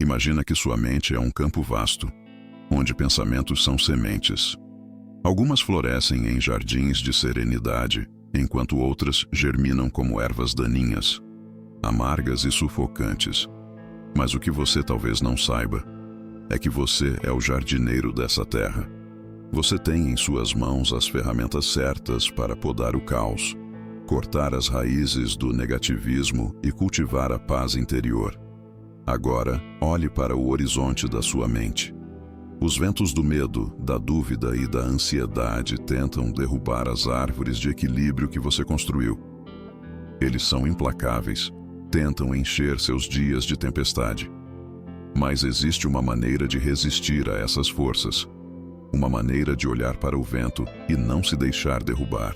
Imagina que sua mente é um campo vasto, onde pensamentos são sementes. Algumas florescem em jardins de serenidade, enquanto outras germinam como ervas daninhas, amargas e sufocantes. Mas o que você talvez não saiba é que você é o jardineiro dessa terra. Você tem em suas mãos as ferramentas certas para podar o caos, cortar as raízes do negativismo e cultivar a paz interior. Agora, olhe para o horizonte da sua mente. Os ventos do medo, da dúvida e da ansiedade tentam derrubar as árvores de equilíbrio que você construiu. Eles são implacáveis, tentam encher seus dias de tempestade. Mas existe uma maneira de resistir a essas forças. Uma maneira de olhar para o vento e não se deixar derrubar.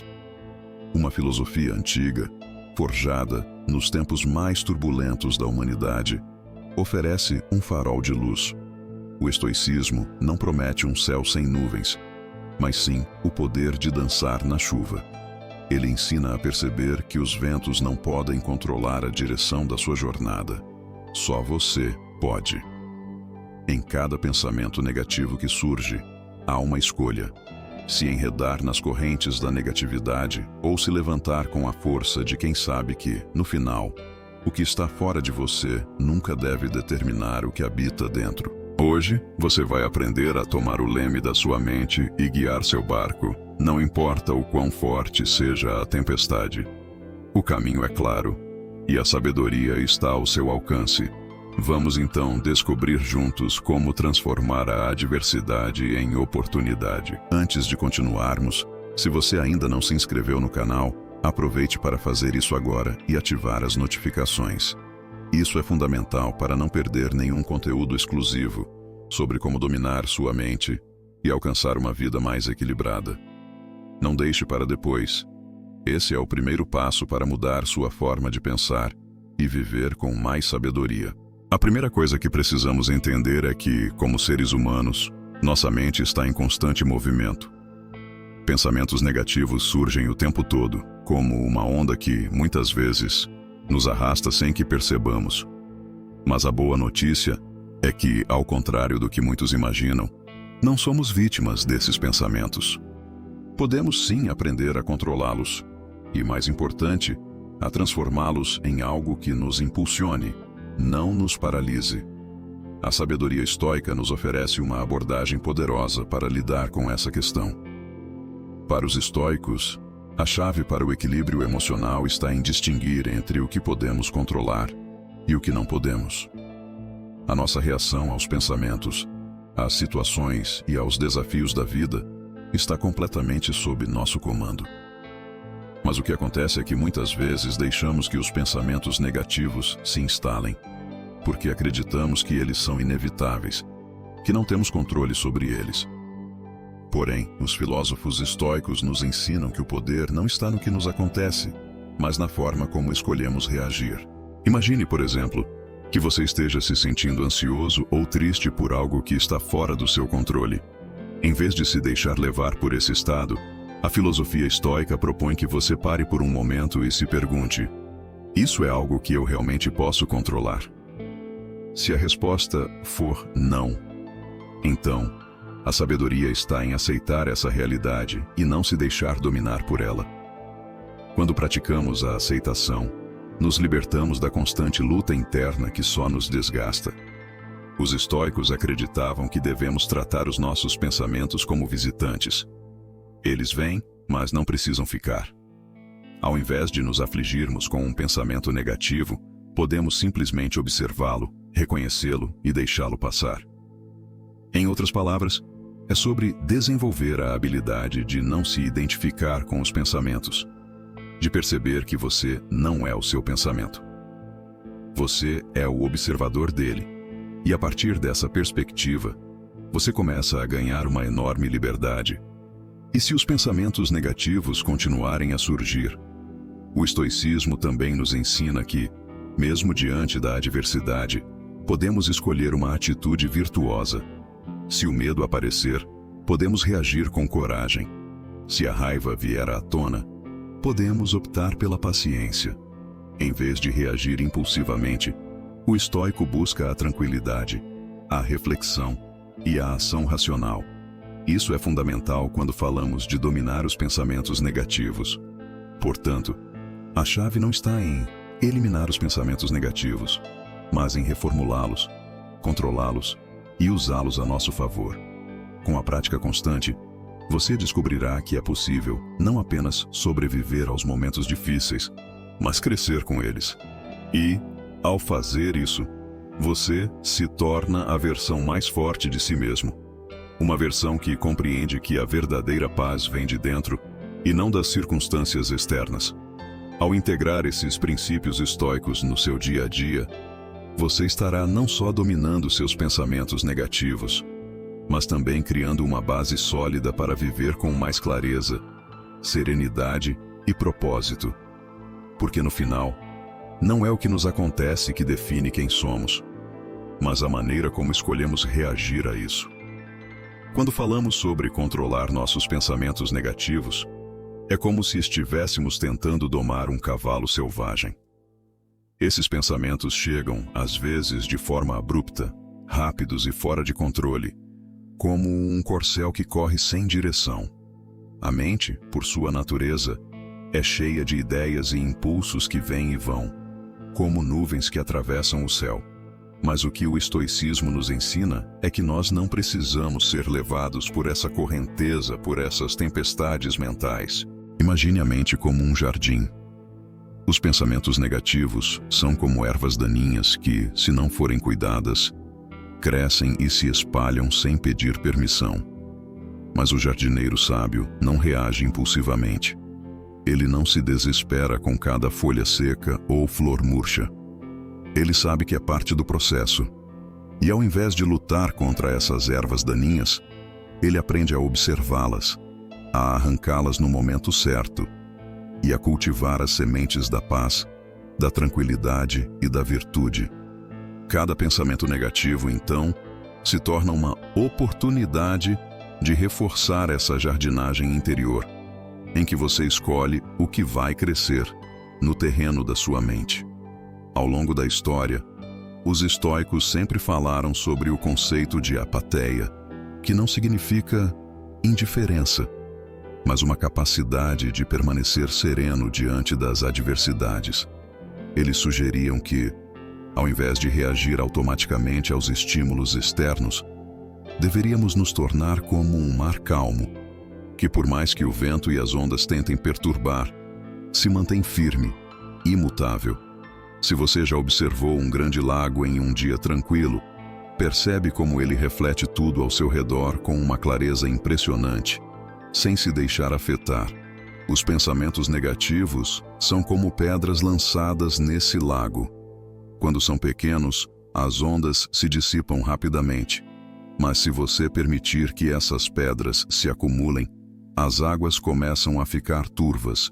Uma filosofia antiga, forjada nos tempos mais turbulentos da humanidade, oferece um farol de luz. O estoicismo não promete um céu sem nuvens, mas sim o poder de dançar na chuva. Ele ensina a perceber que os ventos não podem controlar a direção da sua jornada. Só você pode. Em cada pensamento negativo que surge, há uma escolha: se enredar nas correntes da negatividade ou se levantar com a força de quem sabe que, no final, o que está fora de você nunca deve determinar o que habita dentro. Hoje, você vai aprender a tomar o leme da sua mente e guiar seu barco, não importa o quão forte seja a tempestade. O caminho é claro, e a sabedoria está ao seu alcance. Vamos então descobrir juntos como transformar a adversidade em oportunidade. Antes de continuarmos, se você ainda não se inscreveu no canal, aproveite para fazer isso agora e ativar as notificações. Isso é fundamental para não perder nenhum conteúdo exclusivo sobre como dominar sua mente e alcançar uma vida mais equilibrada. Não deixe para depois. Esse é o primeiro passo para mudar sua forma de pensar e viver com mais sabedoria. A primeira coisa que precisamos entender é que, como seres humanos, nossa mente está em constante movimento. Pensamentos negativos surgem o tempo todo, como uma onda que, muitas vezes, nos arrasta sem que percebamos. Mas a boa notícia é que, ao contrário do que muitos imaginam, não somos vítimas desses pensamentos. Podemos sim aprender a controlá-los e, mais importante, a transformá-los em algo que nos impulsione, não nos paralise. A sabedoria estoica nos oferece uma abordagem poderosa para lidar com essa questão. Para os estoicos, a chave para o equilíbrio emocional está em distinguir entre o que podemos controlar e o que não podemos. A nossa reação aos pensamentos, às situações e aos desafios da vida está completamente sob nosso comando. Mas o que acontece é que muitas vezes deixamos que os pensamentos negativos se instalem, porque acreditamos que eles são inevitáveis, que não temos controle sobre eles. Porém, os filósofos estoicos nos ensinam que o poder não está no que nos acontece, mas na forma como escolhemos reagir. Imagine, por exemplo, que você esteja se sentindo ansioso ou triste por algo que está fora do seu controle. Em vez de se deixar levar por esse estado, a filosofia estoica propõe que você pare por um momento e se pergunte: isso é algo que eu realmente posso controlar? Se a resposta for não, então, a sabedoria está em aceitar essa realidade e não se deixar dominar por ela. Quando praticamos a aceitação, nos libertamos da constante luta interna que só nos desgasta. Os estoicos acreditavam que devemos tratar os nossos pensamentos como visitantes. Eles vêm, mas não precisam ficar. Ao invés de nos afligirmos com um pensamento negativo, podemos simplesmente observá-lo, reconhecê-lo e deixá-lo passar. Em outras palavras, é sobre desenvolver a habilidade de não se identificar com os pensamentos, de perceber que você não é o seu pensamento. Você é o observador dele, e a partir dessa perspectiva, você começa a ganhar uma enorme liberdade. E se os pensamentos negativos continuarem a surgir, o estoicismo também nos ensina que, mesmo diante da adversidade, podemos escolher uma atitude virtuosa. Se o medo aparecer, podemos reagir com coragem. Se a raiva vier à tona, podemos optar pela paciência. Em vez de reagir impulsivamente, O estoico busca a tranquilidade, a reflexão e a ação racional. Isso é fundamental quando falamos de dominar os pensamentos negativos. Portanto, a chave não está em eliminar os pensamentos negativos, mas em reformulá-los, controlá-los e usá-los a nosso favor. Com a prática constante, você descobrirá que é possível não apenas sobreviver aos momentos difíceis, mas crescer com eles. E, ao fazer isso, você se torna a versão mais forte de si mesmo. Uma versão que compreende que a verdadeira paz vem de dentro e não das circunstâncias externas. Ao integrar esses princípios estoicos no seu dia a dia, você estará não só dominando seus pensamentos negativos, mas também criando uma base sólida para viver com mais clareza, serenidade e propósito. Porque no final, não é o que nos acontece que define quem somos, mas a maneira como escolhemos reagir a isso. Quando falamos sobre controlar nossos pensamentos negativos, é como se estivéssemos tentando domar um cavalo selvagem. Esses pensamentos chegam, às vezes, de forma abrupta, rápidos e fora de controle, como um corcel que corre sem direção. A mente, por sua natureza, é cheia de ideias e impulsos que vêm e vão, como nuvens que atravessam o céu. Mas o que o estoicismo nos ensina é que nós não precisamos ser levados por essa correnteza, por essas tempestades mentais. Imagine a mente como um jardim. Os pensamentos negativos são como ervas daninhas que, se não forem cuidadas, crescem e se espalham sem pedir permissão. Mas o jardineiro sábio não reage impulsivamente. Ele não se desespera com cada folha seca ou flor murcha. Ele sabe que é parte do processo. E ao invés de lutar contra essas ervas daninhas, ele aprende a observá-las, a arrancá-las no momento certo e a cultivar as sementes da paz, da tranquilidade e da virtude. Cada pensamento negativo, então, se torna uma oportunidade de reforçar essa jardinagem interior, em que você escolhe o que vai crescer no terreno da sua mente. Ao longo da história, os estoicos sempre falaram sobre o conceito de apatheia, que não significa indiferença, mas uma capacidade de permanecer sereno diante das adversidades. Eles sugeriam que, ao invés de reagir automaticamente aos estímulos externos, deveríamos nos tornar como um mar calmo, que por mais que o vento e as ondas tentem perturbar, se mantém firme, imutável. Se você já observou um grande lago em um dia tranquilo, percebe como ele reflete tudo ao seu redor com uma clareza impressionante, sem se deixar afetar. Os pensamentos negativos são como pedras lançadas nesse lago. Quando são pequenos, as ondas se dissipam rapidamente. Mas se você permitir que essas pedras se acumulem, as águas começam a ficar turvas,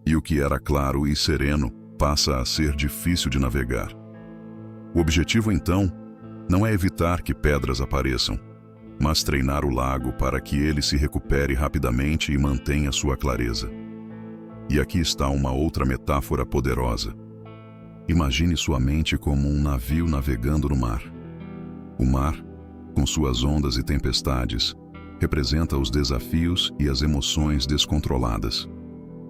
e o que era claro e sereno passa a ser difícil de navegar. O objetivo, então, não é evitar que pedras apareçam, mas treinar o lago para que ele se recupere rapidamente e mantenha sua clareza. E aqui está uma outra metáfora poderosa. Imagine sua mente como um navio navegando no mar. O mar, com suas ondas e tempestades, representa os desafios e as emoções descontroladas.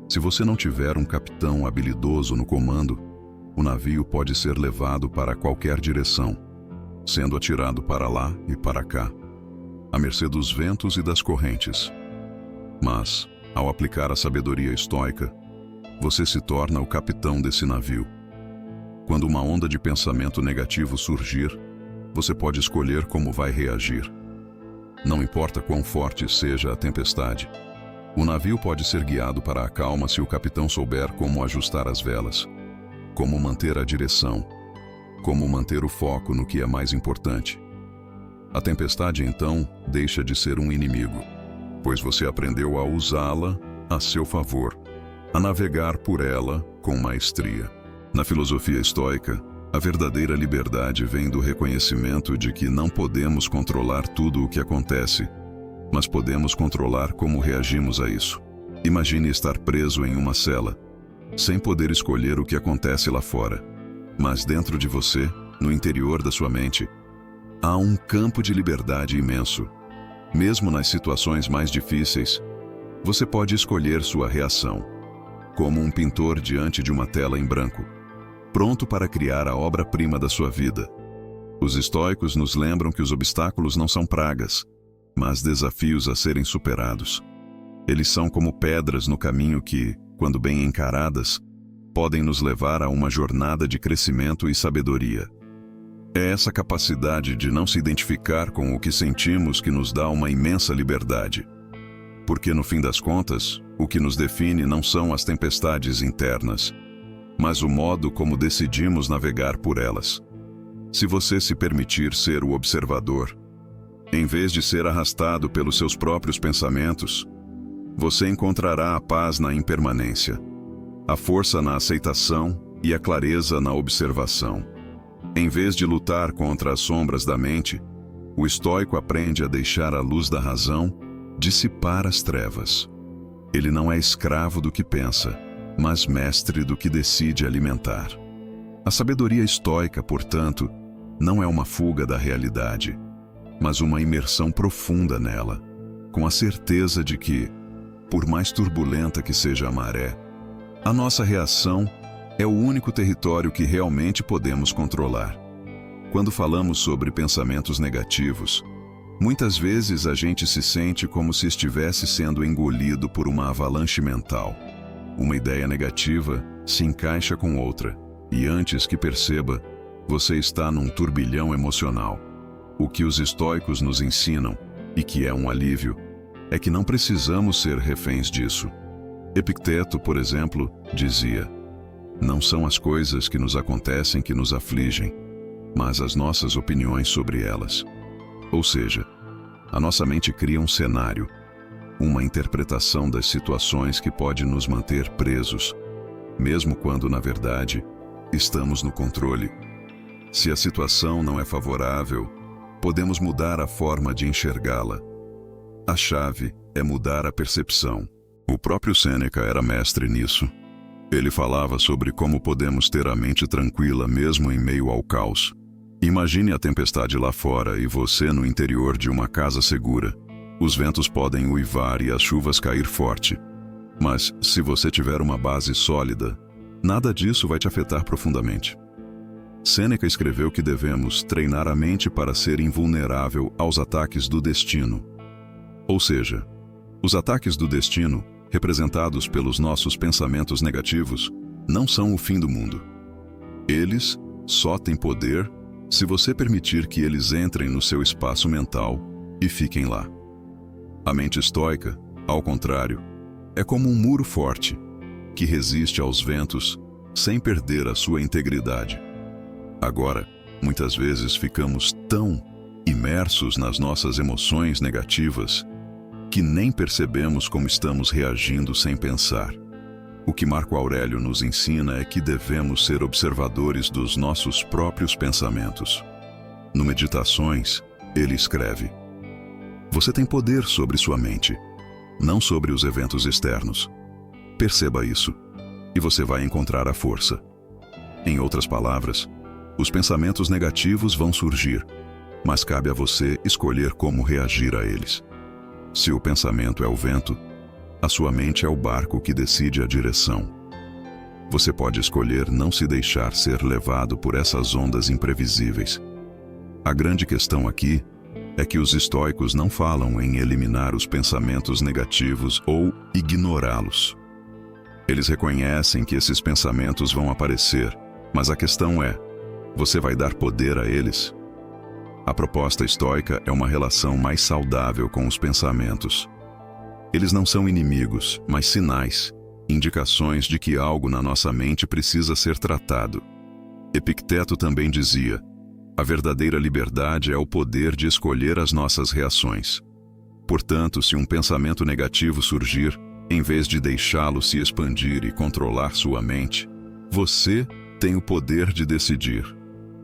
Se você não tiver um capitão habilidoso no comando, o navio pode ser levado para qualquer direção, sendo atirado para lá e para cá, à mercê dos ventos e das correntes. Mas, ao aplicar a sabedoria estoica, você se torna o capitão desse navio. Quando uma onda de pensamento negativo surgir, você pode escolher como vai reagir. Não importa quão forte seja a tempestade, o navio pode ser guiado para a calma se o capitão souber como ajustar as velas, como manter a direção, como manter o foco no que é mais importante. A tempestade, então, deixa de ser um inimigo, pois você aprendeu a usá-la a seu favor, a navegar por ela com maestria. Na filosofia estoica, a verdadeira liberdade vem do reconhecimento de que não podemos controlar tudo o que acontece, mas podemos controlar como reagimos a isso. Imagine estar preso em uma cela, sem poder escolher o que acontece lá fora. Mas dentro de você, no interior da sua mente, há um campo de liberdade imenso. Mesmo nas situações mais difíceis, você pode escolher sua reação, como um pintor diante de uma tela em branco, pronto para criar a obra-prima da sua vida. Os estoicos nos lembram que os obstáculos não são pragas, mas desafios a serem superados. Eles são como pedras no caminho que, quando bem encaradas, podem nos levar a uma jornada de crescimento e sabedoria. É essa capacidade de não se identificar com o que sentimos que nos dá uma imensa liberdade. Porque, no fim das contas, o que nos define não são as tempestades internas, mas o modo como decidimos navegar por elas. Se você se permitir ser o observador, em vez de ser arrastado pelos seus próprios pensamentos, você encontrará a paz na impermanência, a força na aceitação e a clareza na observação. Em vez de lutar contra as sombras da mente, o estoico aprende a deixar a luz da razão dissipar as trevas. Ele não é escravo do que pensa, mas mestre do que decide alimentar. A sabedoria estoica, portanto, não é uma fuga da realidade, mas uma imersão profunda nela, com a certeza de que, por mais turbulenta que seja a maré, a nossa reação é o único território que realmente podemos controlar. Quando falamos sobre pensamentos negativos, muitas vezes a gente se sente como se estivesse sendo engolido por uma avalanche mental. Uma ideia negativa se encaixa com outra, e antes que perceba, você está num turbilhão emocional. O que os estoicos nos ensinam, e que é um alívio, é que não precisamos ser reféns disso. Epicteto, por exemplo, dizia: não são as coisas que nos acontecem que nos afligem, mas as nossas opiniões sobre elas. Ou seja, a nossa mente cria um cenário, uma interpretação das situações que pode nos manter presos, mesmo quando, na verdade, estamos no controle. Se a situação não é favorável, podemos mudar a forma de enxergá-la. A chave é mudar a percepção. O próprio Sêneca era mestre nisso. Ele falava sobre como podemos ter a mente tranquila mesmo em meio ao caos. Imagine a tempestade lá fora e você no interior de uma casa segura. Os ventos podem uivar e as chuvas cair forte. Mas, se você tiver uma base sólida, nada disso vai te afetar profundamente. Sêneca escreveu que devemos treinar a mente para ser invulnerável aos ataques do destino. Ou seja, os ataques do destino, representados pelos nossos pensamentos negativos, não são o fim do mundo. Eles só têm poder se você permitir que eles entrem no seu espaço mental e fiquem lá. A mente estoica, ao contrário, é como um muro forte, que resiste aos ventos sem perder a sua integridade. Agora, muitas vezes ficamos tão imersos nas nossas emoções negativas que nem percebemos como estamos reagindo sem pensar. O que Marco Aurélio nos ensina é que devemos ser observadores dos nossos próprios pensamentos. No Meditações, ele escreve: você tem poder sobre sua mente, não sobre os eventos externos. Perceba isso, e você vai encontrar a força. Em outras palavras, os pensamentos negativos vão surgir, mas cabe a você escolher como reagir a eles. Se o pensamento é o vento, a sua mente é o barco que decide a direção. Você pode escolher não se deixar ser levado por essas ondas imprevisíveis. A grande questão aqui é que os estoicos não falam em eliminar os pensamentos negativos ou ignorá-los. Eles reconhecem que esses pensamentos vão aparecer, mas a questão é: você vai dar poder a eles? A proposta estoica é uma relação mais saudável com os pensamentos. Eles não são inimigos, mas sinais, indicações de que algo na nossa mente precisa ser tratado. Epicteto também dizia: a verdadeira liberdade é o poder de escolher as nossas reações. Portanto, se um pensamento negativo surgir, em vez de deixá-lo se expandir e controlar sua mente, você tem o poder de decidir: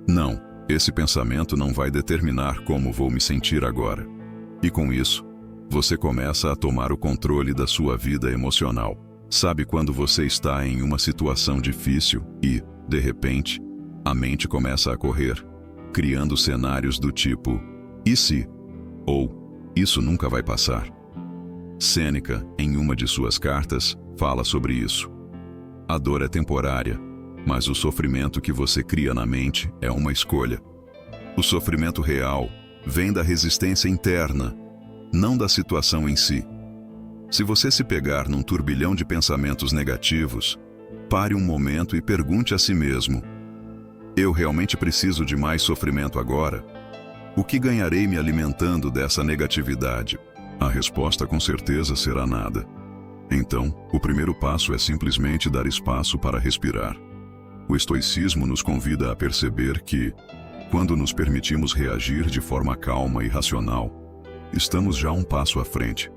não, esse pensamento não vai determinar como vou me sentir agora. E com isso, você começa a tomar o controle da sua vida emocional. Sabe quando você está em uma situação difícil e, de repente, A mente começa a correr, criando cenários do tipo, e se? Ou, isso nunca vai passar. Sêneca, em uma de suas cartas, fala sobre isso. A dor é temporária, mas o sofrimento que você cria na mente é uma escolha. O sofrimento real vem da resistência interna, não da situação em si. Se você se pegar num turbilhão de pensamentos negativos, pare um momento e pergunte a si mesmo: eu realmente preciso de mais sofrimento agora? O que ganharei me alimentando dessa negatividade? A resposta com certeza será nada. Então, o primeiro passo é simplesmente dar espaço para respirar. O estoicismo nos convida a perceber que, quando nos permitimos reagir de forma calma e racional, estamos já um passo à frente.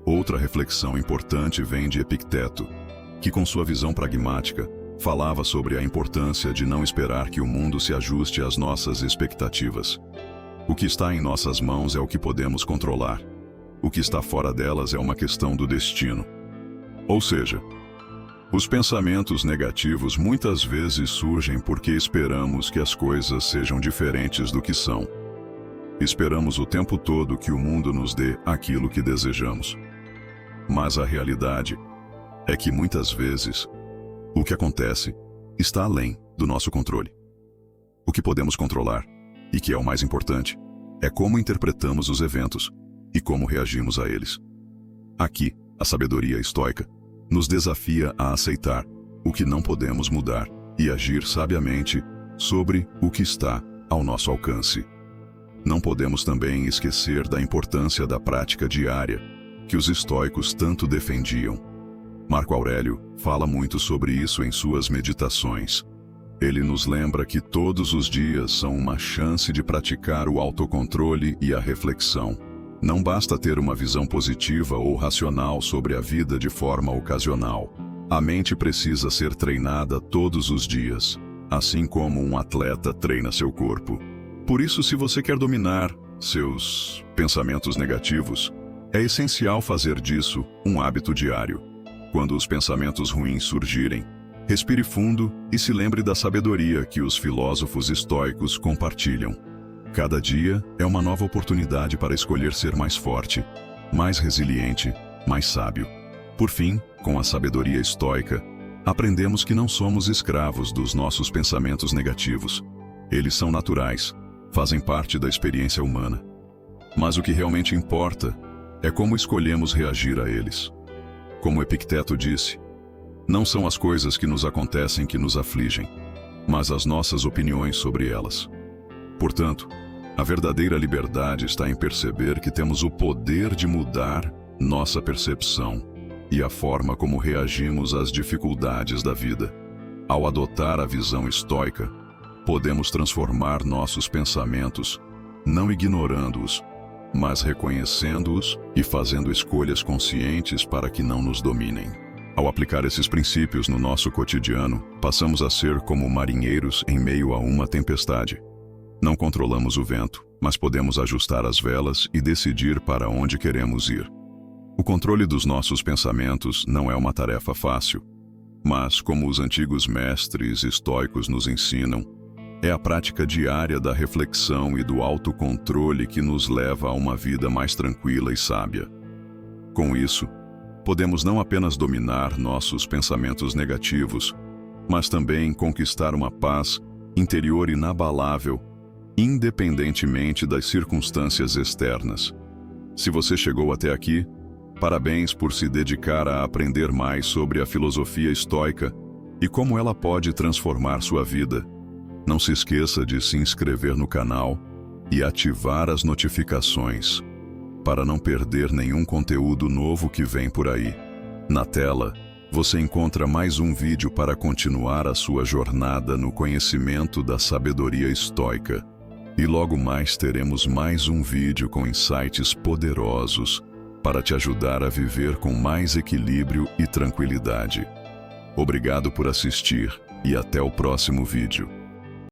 Outra reflexão importante vem de Epicteto, que com sua visão pragmática, falava sobre a importância de não esperar que o mundo se ajuste às nossas expectativas. O que está em nossas mãos é o que podemos controlar. O que está fora delas é uma questão do destino. Ou seja, os pensamentos negativos muitas vezes surgem porque esperamos que as coisas sejam diferentes do que são. Esperamos o tempo todo que o mundo nos dê aquilo que desejamos. Mas a realidade é que muitas vezes o que acontece está além do nosso controle. O que podemos controlar, e que é o mais importante, é como interpretamos os eventos e como reagimos a eles. Aqui, a sabedoria estoica nos desafia a aceitar o que não podemos mudar e agir sabiamente sobre o que está ao nosso alcance. Não podemos também esquecer da importância da prática diária que os estoicos tanto defendiam. Marco Aurélio fala muito sobre isso em suas meditações. Ele nos lembra que todos os dias são uma chance de praticar o autocontrole e a reflexão. Não basta ter uma visão positiva ou racional sobre a vida de forma ocasional. A mente precisa ser treinada todos os dias, assim como um atleta treina seu corpo. Por isso, se você quer dominar seus pensamentos negativos, é essencial fazer disso um hábito diário. Quando os pensamentos ruins surgirem, respire fundo e se lembre da sabedoria que os filósofos estoicos compartilham. Cada dia é uma nova oportunidade para escolher ser mais forte, mais resiliente, mais sábio. Por fim, com a sabedoria estoica, aprendemos que não somos escravos dos nossos pensamentos negativos. Eles são naturais, fazem parte da experiência humana. Mas o que realmente importa é como escolhemos reagir a eles. Como Epicteto disse, não são as coisas que nos acontecem que nos afligem, mas as nossas opiniões sobre elas. Portanto, a verdadeira liberdade está em perceber que temos o poder de mudar nossa percepção e a forma como reagimos às dificuldades da vida. Ao adotar a visão estoica, podemos transformar nossos pensamentos, não ignorando-os, mas reconhecendo-os e fazendo escolhas conscientes para que não nos dominem. Ao aplicar esses princípios no nosso cotidiano, passamos a ser como marinheiros em meio a uma tempestade. Não controlamos o vento, mas podemos ajustar as velas e decidir para onde queremos ir. O controle dos nossos pensamentos não é uma tarefa fácil, mas, como os antigos mestres estoicos nos ensinam, é a prática diária da reflexão e do autocontrole que nos leva a uma vida mais tranquila e sábia. Com isso, podemos não apenas dominar nossos pensamentos negativos, mas também conquistar uma paz interior inabalável, independentemente das circunstâncias externas. Se você chegou até aqui, parabéns por se dedicar a aprender mais sobre a filosofia estoica e como ela pode transformar sua vida. Não se esqueça de se inscrever no canal e ativar as notificações para não perder nenhum conteúdo novo que vem por aí. Na tela, você encontra mais um vídeo para continuar a sua jornada no conhecimento da sabedoria estoica. E logo mais teremos mais um vídeo com insights poderosos para te ajudar a viver com mais equilíbrio e tranquilidade. Obrigado por assistir e até o próximo vídeo.